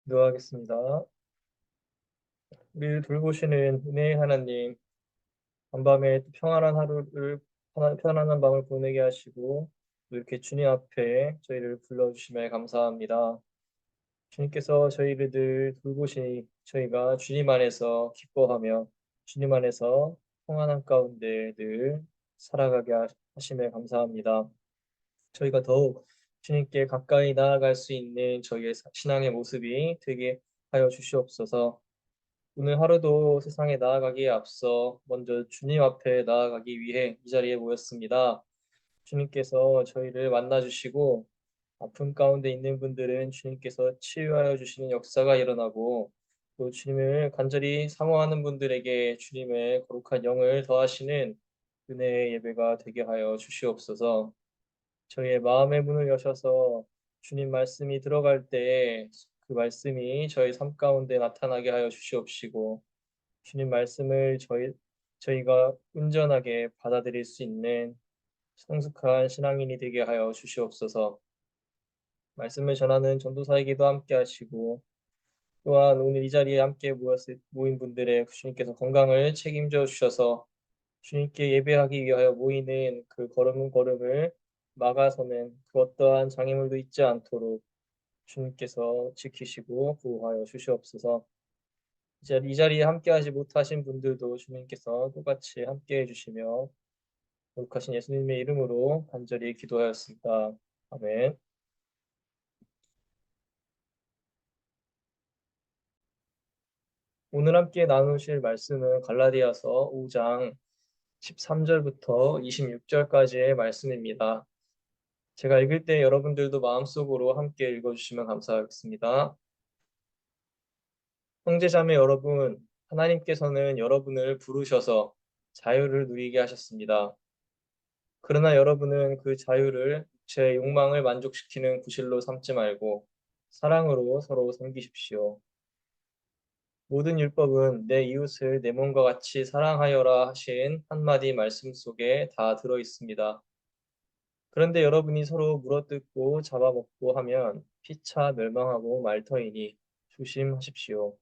기도하겠습니다. 우리를 돌보시는 은혜의 하나님, 간밤에 또 평안한 하루를, 편안한 밤을 보내게 하시고, 또 이렇게 주님 앞에 저희를 불러주심에 감사합니다. 주님께서 저희를 늘 돌보시니 저희가 주님 안에서 기뻐하며 주님 안에서 평안한 가운데 늘 살아가게 하심에 감사합니다. 저희가 더욱 주님께 가까이 나아갈 수 있는 저희의 신앙의 모습이 되게 하여 주시옵소서. 오늘 하루도 세상에 나아가기에 앞서 먼저 주님 앞에 나아가기 위해 이 자리에 모였습니다. 주님께서 저희를 만나주시고 아픔 가운데 있는 분들은 주님께서 치유하여 주시는 역사가 일어나고 또 주님을 간절히 사모하는 분들에게 주님의 거룩한 영을 더하시는 은혜의 예배가 되게 하여 주시옵소서. 저희의 마음의 문을 여셔서 주님 말씀이 들어갈 때에 그 말씀이 저희 삶 가운데 나타나게 하여 주시옵시고 주님 말씀을 저희가 온전하게 받아들일 수 있는 성숙한 신앙인이 되게 하여 주시옵소서. 말씀을 전하는 전도사에게도 함께 하시고 또한 오늘 이 자리에 함께 모인 분들의 주님께서 건강을 책임져 주셔서 주님께 예배하기 위하여 모이는 그 걸음을 막아서는 그 어떠한 장애물도 있지 않도록 주님께서 지키시고 보호하여 주시옵소서. 이제 이 자리에 함께하지 못하신 분들도 주님께서 똑같이 함께해 주시며 거룩하신 예수님의 이름으로 간절히 기도하였습니다. 아멘. 오늘 함께 나누실 말씀은 갈라디아서 5장 13절부터 26절까지의 말씀입니다. 제가 읽을 때 여러분들도 마음속으로 함께 읽어주시면 감사하겠습니다. 형제자매 여러분, 하나님께서는 여러분을 부르셔서 자유를 누리게 하셨습니다. 그러나 여러분은 그 자유를 제 욕망을 만족시키는 구실로 삼지 말고 사랑으로 서로 섬기십시오. 모든 율법은 내 이웃을 내 몸과 같이 사랑하여라 하신 한마디 말씀 속에 다 들어 있습니다. 그런데 여러분이 서로 물어뜯고 잡아먹고 하면 피차 멸망하고 말 터이니 조심하십시오.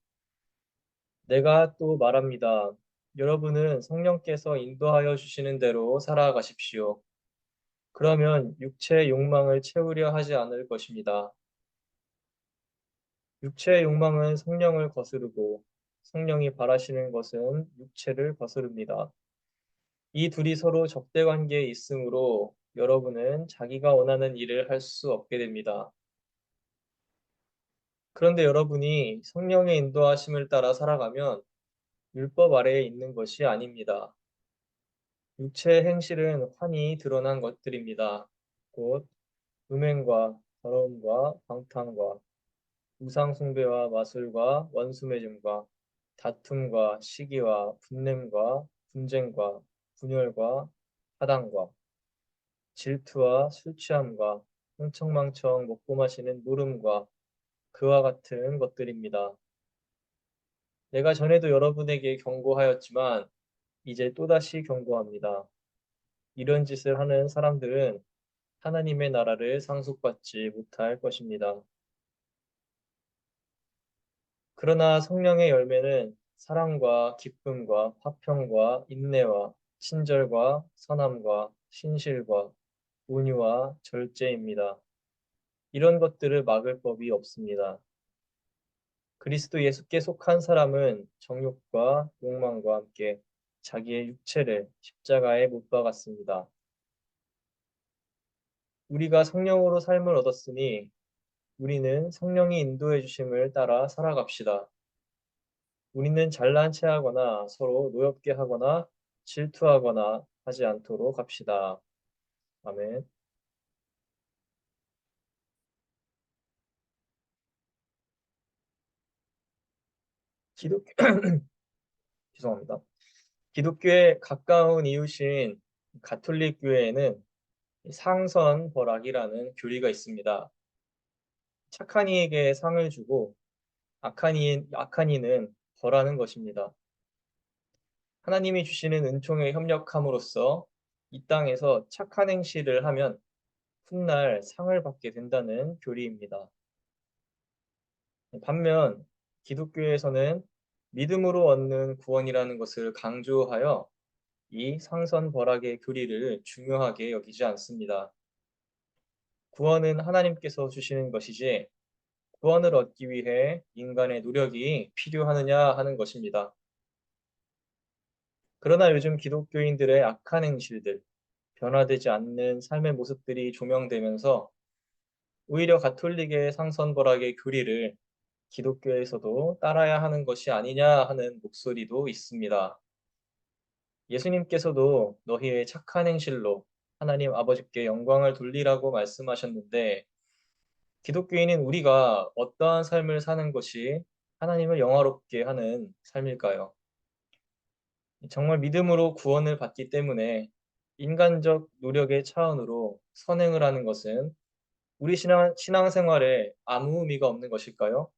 내가 또 말합니다. 여러분은 성령께서 인도하여 주시는 대로 살아가십시오. 그러면 육체의 욕망을 채우려 하지 않을 것입니다. 육체의 욕망은 성령을 거스르고 성령이 바라시는 것은 육체를 거스릅니다. 이 둘이 서로 적대 관계에 있으므로 여러분은 자기가 원하는 일을 할 수 없게 됩니다. 그런데 여러분이 성령의 인도하심을 따라 살아가면 율법 아래에 있는 것이 아닙니다. 육체의 행실은 환히 드러난 것들입니다. 곧 음행과 더러움과 방탕과 우상 숭배와 마술과 원수 맺음과 다툼과 시기와 분냄과 분쟁과 분열과 하당과 질투와 술 취함과 흥청망청 먹고 마시는 노름과 그와 같은 것들입니다. 내가 전에도 여러분에게 경고하였지만 이제 또다시 경고합니다. 이런 짓을 하는 사람들은 하나님의 나라를 상속받지 못할 것입니다. 그러나 성령의 열매는 사랑과 기쁨과 화평과 인내와 친절과 선함과 신실과 온유와 절제입니다. 이런 것들을 막을 법이 없습니다. 그리스도 예수께 속한 사람은 정욕과 욕망과 함께 자기의 육체를 십자가에 못 박았습니다. 우리가 성령으로 삶을 얻었으니 우리는 성령이 인도해 주심을 따라 살아갑시다. 우리는 잘난 체하거나 서로 노엽게 하거나 질투하거나 하지 않도록 합시다. 아멘. 기독교, 죄송합니다. 기독교에 가까운 이웃인 가톨릭 교회에는 상선벌악이라는 교리가 있습니다. 착한 이에게 상을 주고 악한 이는 벌하는 것입니다. 하나님이 주시는 은총에 협력함으로써 이 땅에서 착한 행실을 하면 훗날 상을 받게 된다는 교리입니다. 반면 기독교에서는 믿음으로 얻는 구원이라는 것을 강조하여 이 상선벌악의 교리를 중요하게 여기지 않습니다. 구원은 하나님께서 주시는 것이지 구원을 얻기 위해 인간의 노력이 필요하느냐 하는 것입니다. 그러나 요즘 기독교인들의 악한 행실들, 변화되지 않는 삶의 모습들이 조명되면서 오히려 가톨릭의 상선벌악의 교리를 기독교에서도 따라야 하는 것이 아니냐 하는 목소리도 있습니다. 예수님께서도 너희의 착한 행실로 하나님 아버지께 영광을 돌리라고 말씀하셨는데 기독교인인 우리가 어떠한 삶을 사는 것이 하나님을 영화롭게 하는 삶일까요? 정말 믿음으로 구원을 받기 때문에 인간적 노력의 차원으로 선행을 하는 것은 우리 신앙생활에 아무 의미가 없는 것일까요?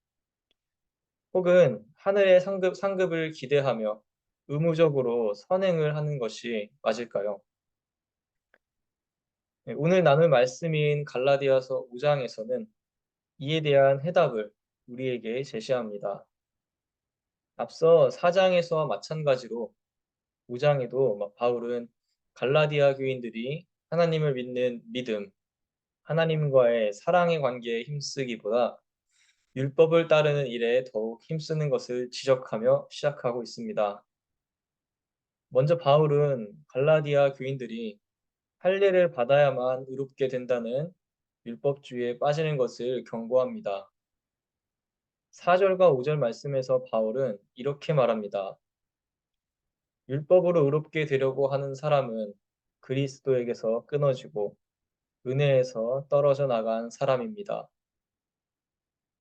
혹은 하늘의 상급을 기대하며 의무적으로 선행을 하는 것이 맞을까요? 네, 오늘 나눌 말씀인 갈라디아서 5장에서는 이에 대한 해답을 우리에게 제시합니다. 앞서 4장에서와 마찬가지로 5장에도 바울은 갈라디아 교인들이 하나님을 믿는 믿음, 하나님과의 사랑의 관계에 힘쓰기보다 율법을 따르는 일에 더욱 힘쓰는 것을 지적하며 시작하고 있습니다. 먼저 바울은 갈라디아 교인들이 할례를 받아야만 의롭게 된다는 율법주의에 빠지는 것을 경고합니다. 4절과 5절 말씀에서 바울은 이렇게 말합니다. 율법으로 의롭게 되려고 하는 사람은 그리스도에게서 끊어지고 은혜에서 떨어져 나간 사람입니다.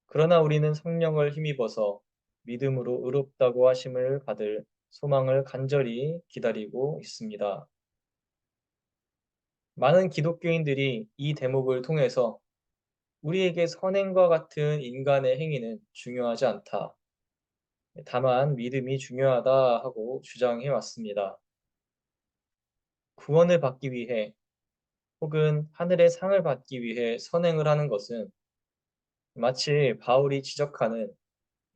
그러나 우리는 성령을 힘입어서 믿음으로 의롭다고 하심을 받을 소망을 간절히 기다리고 있습니다. 많은 기독교인들이 이 대목을 통해서 우리에게 선행과 같은 인간의 행위는 중요하지 않다. 다만 믿음이 중요하다 하고 주장해 왔습니다. 구원을 받기 위해 혹은 하늘의 상을 받기 위해 선행을 하는 것은 마치 바울이 지적하는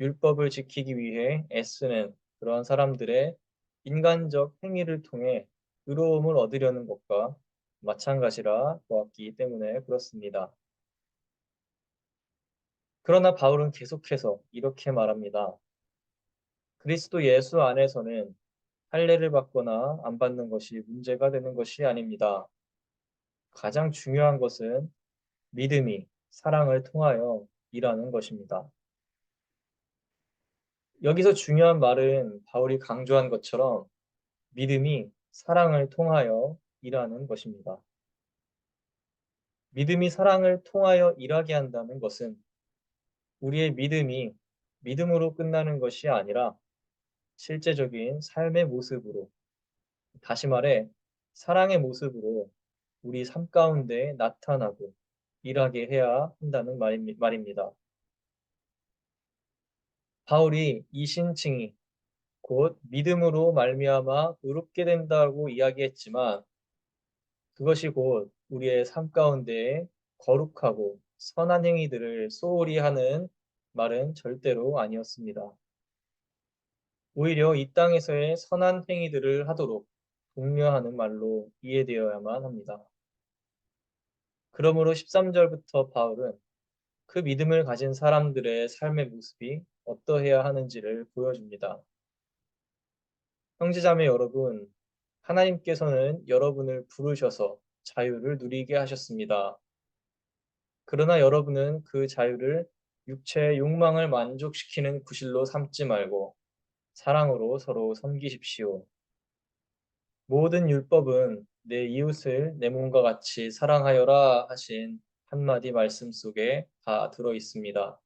율법을 지키기 위해 애쓰는 그러한 사람들의 인간적 행위를 통해 의로움을 얻으려는 것과 마찬가지라 보았기 때문에 그렇습니다. 그러나 바울은 계속해서 이렇게 말합니다. 그리스도 예수 안에서는 할례를 받거나 안 받는 것이 문제가 되는 것이 아닙니다. 가장 중요한 것은 믿음이 사랑을 통하여 일하는 것입니다. 여기서 중요한 말은 바울이 강조한 것처럼 믿음이 사랑을 통하여 일하는 것입니다. 믿음이 사랑을 통하여 일하게 한다는 것은 우리의 믿음이 믿음으로 끝나는 것이 아니라 실제적인 삶의 모습으로, 다시 말해 사랑의 모습으로 우리 삶 가운데 나타나고 일하게 해야 한다는 말입니다. 바울이 이 신칭이 곧 믿음으로 말미암아 의롭게 된다고 이야기했지만 그것이 곧 우리의 삶 가운데 거룩하고 선한 행위들을 소홀히 하는 말은 절대로 아니었습니다. 오히려 이 땅에서의 선한 행위들을 하도록 독려하는 말로 이해되어야만 합니다. 그러므로 13절부터 바울은 그 믿음을 가진 사람들의 삶의 모습이 어떠해야 하는지를 보여줍니다. 형제자매 여러분, 하나님께서는 여러분을 부르셔서 자유를 누리게 하셨습니다. 그러나 여러분은 그 자유를 육체의 욕망을 만족시키는 구실로 삼지 말고 사랑으로 서로 섬기십시오. 모든 율법은 내 이웃을 내 몸과 같이 사랑하여라 하신 한마디 말씀 속에 다 들어 있습니다.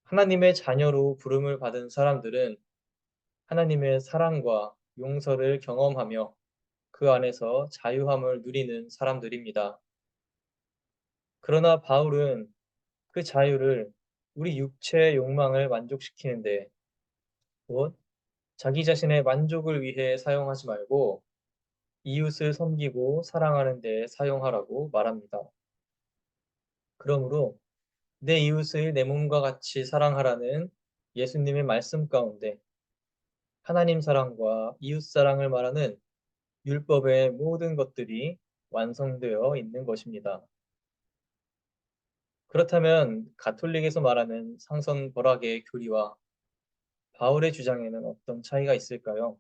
하나님의 자녀로 부름을 받은 사람들은 하나님의 사랑과 용서를 경험하며 그 안에서 자유함을 누리는 사람들입니다. 그러나 바울은 그 자유를 우리 육체의 욕망을 만족시키는데 곧 자기 자신의 만족을 위해 사용하지 말고 이웃을 섬기고 사랑하는 데 사용하라고 말합니다. 그러므로 내 이웃을 내 몸과 같이 사랑하라는 예수님의 말씀 가운데 하나님 사랑과 이웃 사랑을 말하는 율법의 모든 것들이 완성되어 있는 것입니다. 그렇다면 가톨릭에서 말하는 상선 벌학의 교리와 바울의 주장에는 어떤 차이가 있을까요?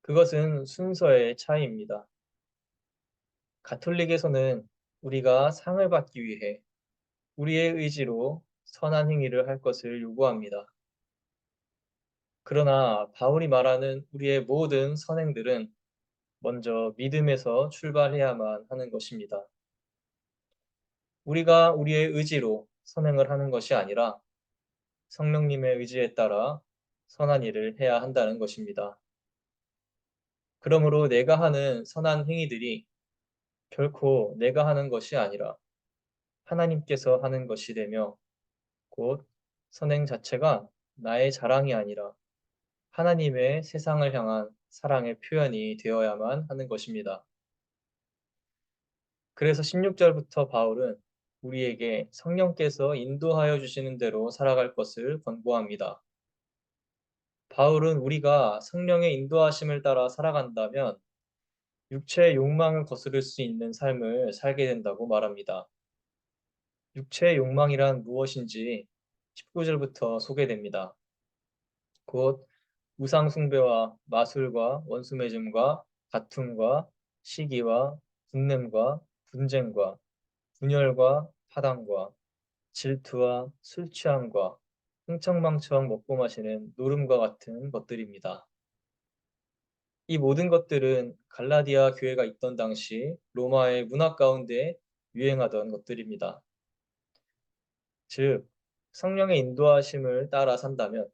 그것은 순서의 차이입니다. 가톨릭에서는 우리가 상을 받기 위해 우리의 의지로 선한 행위를 할 것을 요구합니다. 그러나 바울이 말하는 우리의 모든 선행들은 먼저 믿음에서 출발해야만 하는 것입니다. 우리가 우리의 의지로 선행을 하는 것이 아니라 성령님의 의지에 따라 선한 일을 해야 한다는 것입니다. 그러므로 내가 하는 선한 행위들이 결코 내가 하는 것이 아니라 하나님께서 하는 것이 되며 곧 선행 자체가 나의 자랑이 아니라 하나님의 세상을 향한 사랑의 표현이 되어야만 하는 것입니다. 그래서 16절부터 바울은 우리에게 성령께서 인도하여 주시는 대로 살아갈 것을 권고합니다. 바울은 우리가 성령의 인도하심을 따라 살아간다면 육체의 욕망을 거스를 수 있는 삶을 살게 된다고 말합니다. 육체의 욕망이란 무엇인지 19절부터 소개됩니다. 곧 우상 숭배와 마술과 원수 맺음과 다툼과 시기와 분냄과 분쟁과 분열과 파당과 질투와 술 취함과 흥청망청 먹고 마시는 노름과 같은 것들입니다. 이 모든 것들은 갈라디아 교회가 있던 당시 로마의 문화 가운데 유행하던 것들입니다. 즉, 성령의 인도하심을 따라 산다면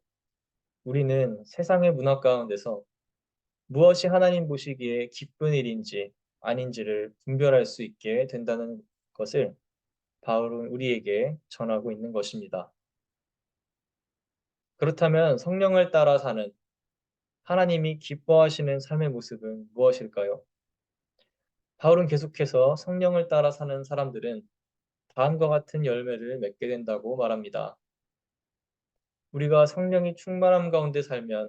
우리는 세상의 문화 가운데서 무엇이 하나님 보시기에 기쁜 일인지 아닌지를 분별할 수 있게 된다는 것을 바울은 우리에게 전하고 있는 것입니다. 그렇다면 성령을 따라 사는 하나님이 기뻐하시는 삶의 모습은 무엇일까요? 바울은 계속해서 성령을 따라 사는 사람들은 다음과 같은 열매를 맺게 된다고 말합니다. 우리가 성령이 충만함 가운데 살면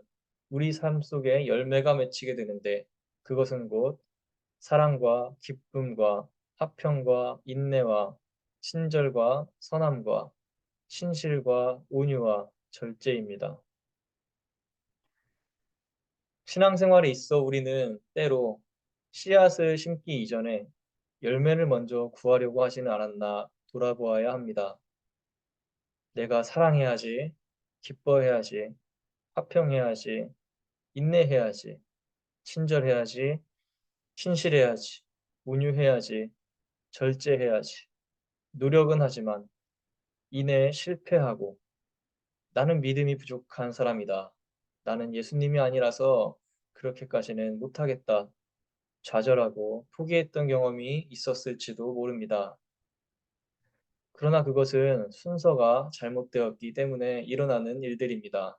우리 삶 속에 열매가 맺히게 되는데 그것은 곧 사랑과 기쁨과 화평과 인내와 친절과 선함과 신실과 온유와 절제입니다. 신앙생활에 있어 우리는 때로 씨앗을 심기 이전에 열매를 먼저 구하려고 하지는 않았나 돌아보아야 합니다. 내가 사랑해야지, 기뻐해야지, 화평해야지, 인내해야지, 친절해야지, 신실해야지, 온유해야지, 절제해야지. 노력은 하지만 이내에 실패하고 나는 믿음이 부족한 사람이다. 나는 예수님이 아니라서 그렇게까지는 못하겠다. 좌절하고 포기했던 경험이 있었을지도 모릅니다. 그러나 그것은 순서가 잘못되었기 때문에 일어나는 일들입니다.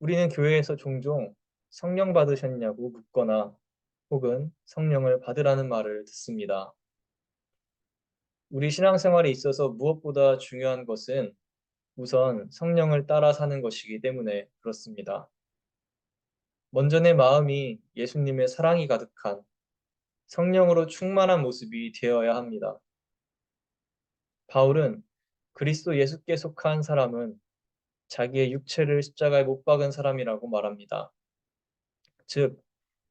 우리는 교회에서 종종 성령 받으셨냐고 묻거나 혹은 성령을 받으라는 말을 듣습니다. 우리 신앙생활에 있어서 무엇보다 중요한 것은 우선 성령을 따라 사는 것이기 때문에 그렇습니다. 먼저 내 마음이 예수님의 사랑이 가득한 성령으로 충만한 모습이 되어야 합니다. 바울은 그리스도 예수께 속한 사람은 자기의 육체를 십자가에 못 박은 사람이라고 말합니다. 즉,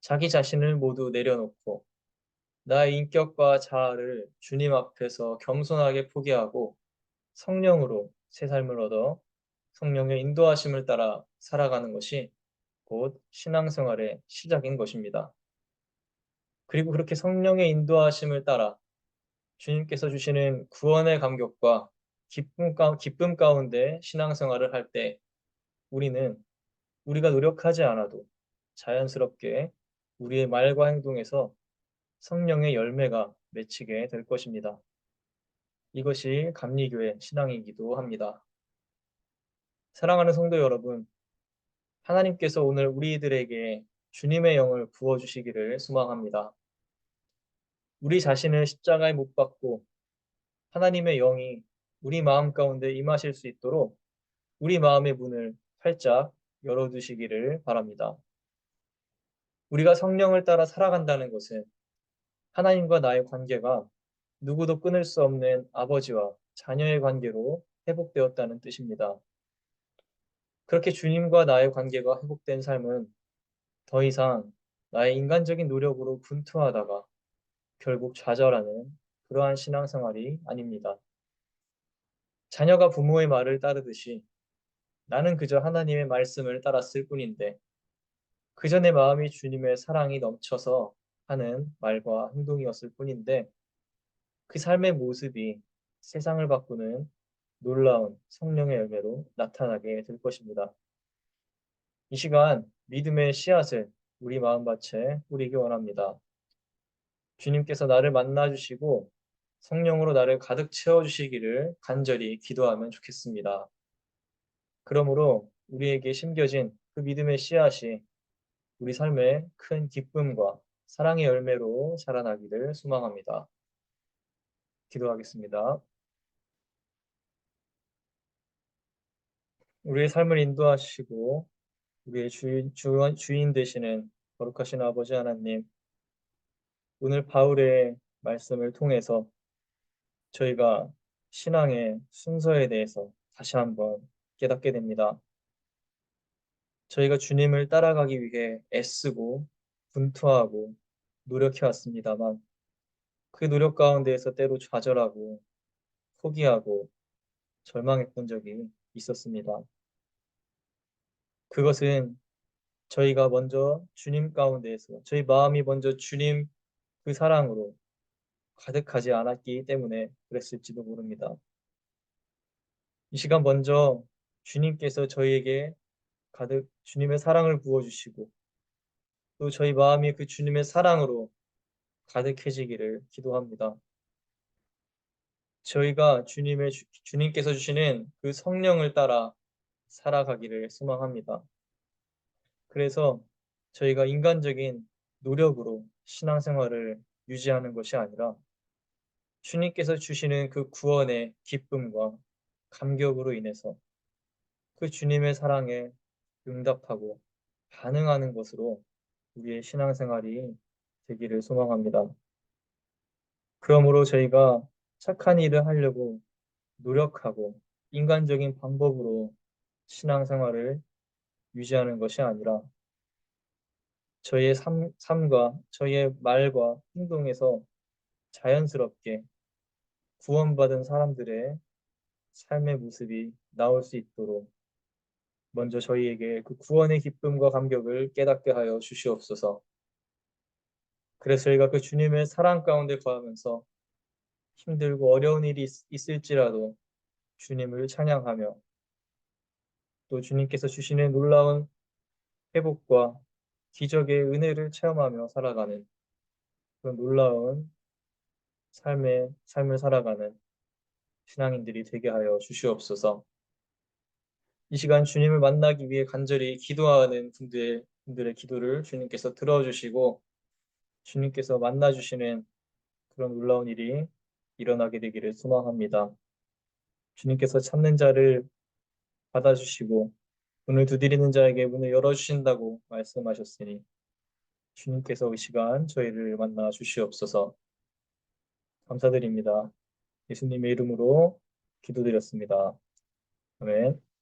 자기 자신을 모두 내려놓고 나의 인격과 자아를 주님 앞에서 겸손하게 포기하고 성령으로 새 삶을 얻어 성령의 인도하심을 따라 살아가는 것이 곧 신앙생활의 시작인 것입니다. 그리고 그렇게 성령의 인도하심을 따라 주님께서 주시는 구원의 감격과 기쁨 가운데 신앙생활을 할 때 우리는 우리가 노력하지 않아도 자연스럽게 우리의 말과 행동에서 성령의 열매가 맺히게 될 것입니다. 이것이 감리교의 신앙이기도 합니다. 사랑하는 성도 여러분, 하나님께서 오늘 우리들에게 주님의 영을 부어주시기를 소망합니다. 우리 자신을 십자가에 못 박고 하나님의 영이 우리 마음 가운데 임하실 수 있도록 우리 마음의 문을 활짝 열어두시기를 바랍니다. 우리가 성령을 따라 살아간다는 것은 하나님과 나의 관계가 누구도 끊을 수 없는 아버지와 자녀의 관계로 회복되었다는 뜻입니다. 그렇게 주님과 나의 관계가 회복된 삶은 더 이상 나의 인간적인 노력으로 분투하다가 결국 좌절하는 그러한 신앙생활이 아닙니다. 자녀가 부모의 말을 따르듯이 나는 그저 하나님의 말씀을 따랐을 뿐인데 그저 내 마음이 주님의 사랑이 넘쳐서 하는 말과 행동이었을 뿐인데 그 삶의 모습이 세상을 바꾸는 놀라운 성령의 열매로 나타나게 될 것입니다. 이 시간 믿음의 씨앗을 우리 마음밭에 뿌리기 원합니다. 주님께서 나를 만나주시고 성령으로 나를 가득 채워주시기를 간절히 기도하면 좋겠습니다. 그러므로 우리에게 심겨진 그 믿음의 씨앗이 우리 삶의 큰 기쁨과 사랑의 열매로 자라나기를 소망합니다. 기도하겠습니다. 우리의 삶을 인도하시고 우리의 주인 되시는 거룩하신 아버지 하나님, 오늘 바울의 말씀을 통해서 저희가 신앙의 순서에 대해서 다시 한번 깨닫게 됩니다. 저희가 주님을 따라가기 위해 애쓰고 분투하고 노력해 왔습니다만 그 노력 가운데에서 때로 좌절하고 포기하고 절망했던 적이 있었습니다. 그것은 저희가 먼저 주님 가운데에서 저희 마음이 먼저 주님 그 사랑으로 가득하지 않았기 때문에 그랬을지도 모릅니다. 이 시간 먼저 주님께서 저희에게 가득 주님의 사랑을 부어주시고 또 저희 마음이 그 주님의 사랑으로 가득해지기를 기도합니다. 저희가 주님께서 주시는 그 성령을 따라 살아가기를 소망합니다. 그래서 저희가 인간적인 노력으로 신앙생활을 유지하는 것이 아니라 주님께서 주시는 그 구원의 기쁨과 감격으로 인해서 그 주님의 사랑에 응답하고 반응하는 것으로 우리의 신앙생활이 되기를 소망합니다. 그러므로 저희가 착한 일을 하려고 노력하고 인간적인 방법으로 신앙생활을 유지하는 것이 아니라 저희의 삶과 저희의 말과 행동에서 자연스럽게 구원받은 사람들의 삶의 모습이 나올 수 있도록 먼저 저희에게 그 구원의 기쁨과 감격을 깨닫게 하여 주시옵소서. 그래서 저희가 그 주님의 사랑 가운데 거하면서 힘들고 어려운 일이 있을지라도 주님을 찬양하며 또 주님께서 주시는 놀라운 회복과 기적의 은혜를 체험하며 살아가는 그런 놀라운 삶을 살아가는 신앙인들이 되게 하여 주시옵소서. 이 시간 주님을 만나기 위해 간절히 기도하는 분들의 기도를 주님께서 들어주시고 주님께서 만나주시는 그런 놀라운 일이 일어나게 되기를 소망합니다. 주님께서 찾는 자를 받아주시고 문을 두드리는 자에게 문을 열어주신다고 말씀하셨으니 주님께서 이 시간 저희를 만나 주시옵소서. 감사드립니다. 예수님의 이름으로 기도드렸습니다. 아멘.